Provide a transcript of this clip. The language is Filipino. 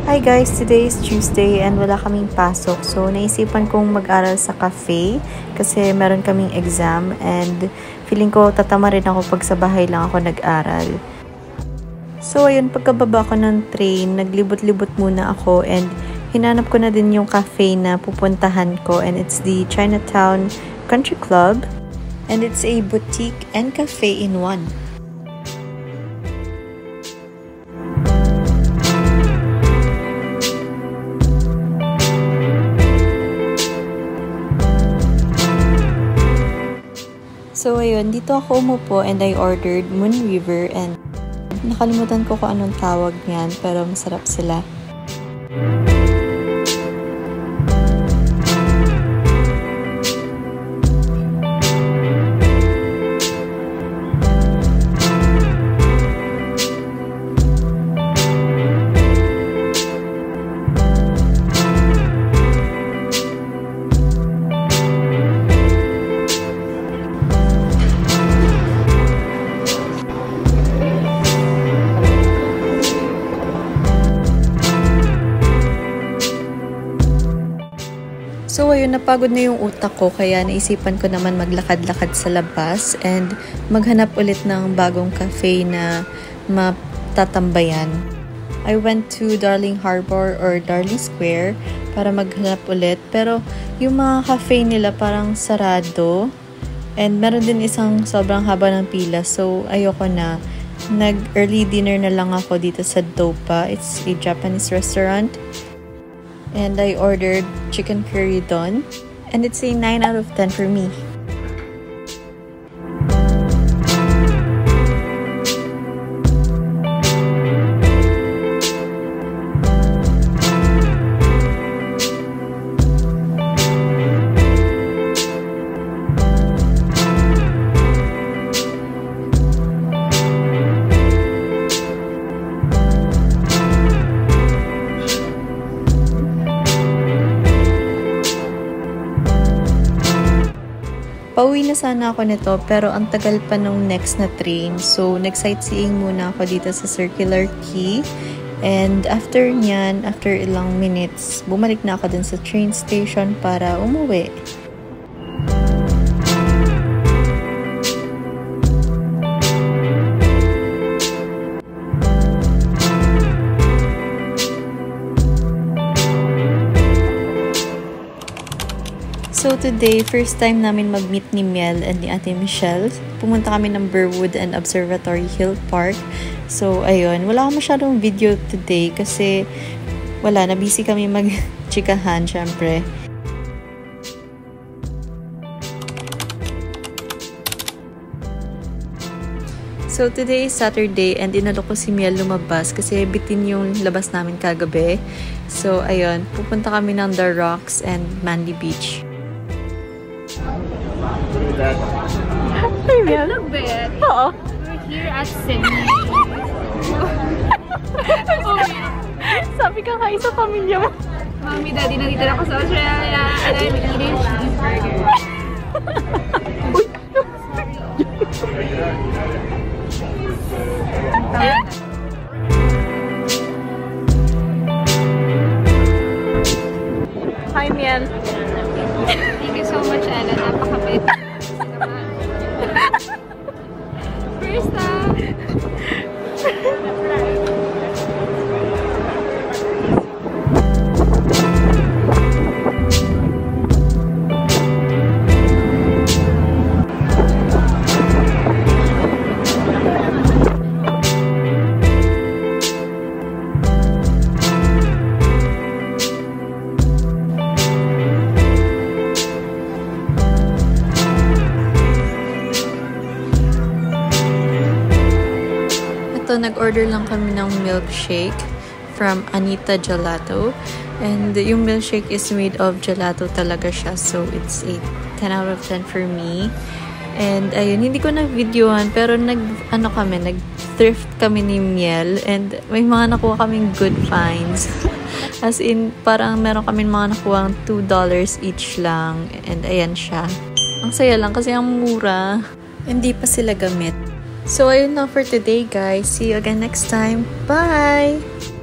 Hi guys, today is Tuesday and wala kaming pasok. So, naisipan kong mag-aral sa cafe kasi meron kaming exam and feeling ko tatama rin ako pag sa bahay lang ako nag-aral. So, ayun, pagkababa ko ng train, naglibot-libot muna ako and hinanap ko na din yung cafe na pupuntahan ko and it's the Chinatown Country Club and it's a boutique and cafe in one. So, ayun, dito ako umupo and I ordered Moon River and nakalimutan ko kung anong tawag niyan pero masarap sila. So, ayun, napagod na yung utak ko kaya naisipan ko naman maglakad-lakad sa labas and maghanap ulit ng bagong cafe na matatambayan. I went to Darling Harbor or Darling Square para maghanap ulit pero yung mga cafe nila parang sarado and meron din isang sobrang haba ng pila so ayoko na. Nag-early dinner na lang ako dito sa Dopa. It's a Japanese restaurant. And I ordered chicken curry don. And it's a 9 out of 10 for me. Pauwi na sana ako nito pero ang tagal pa nung next na train. So, nag-sightseeing muna ako dito sa Circular Quay. And after nyan, after ilang minutes, bumalik na ako dun sa train station para umuwi. So today, first time namin mag-meet ni Miel and ni Ate Michelle. Pumunta kami ng Burwood and Observatory Hill Park. So ayun, wala akong masyadong video today kasi wala, na busy kami mag-chikahan syempre. So today is Saturday and inalok ko si Miel lumabas kasi bitin yung labas namin kagabi. So ayun, pupunta kami ng The Rocks and Manly Beach. Hey, Miel. Look bit. Oo. We're here at Sydney. Sabi ka kayo sa pamilya mo. Mommy, Daddy, nandito ako sa Australia and I'm eating cheeseburger. Hi, Miel. Thank you so much, Ella. Napakabait. First time. nag-order lang kami ng milkshake from Anita Gelato. And yung milkshake is made of gelato talaga siya. So, it's a 10 out of 10 for me. And ayun, hindi ko na-videohan pero nag-thrift kami ni Miel and may mga nakuha kaming good finds. As in, parang meron kami mga nakuha $2 each lang. And ayan siya. Ang saya lang kasi ang mura. Hindi pa sila gamit. So ayun na for today guys. See you again next time. Bye!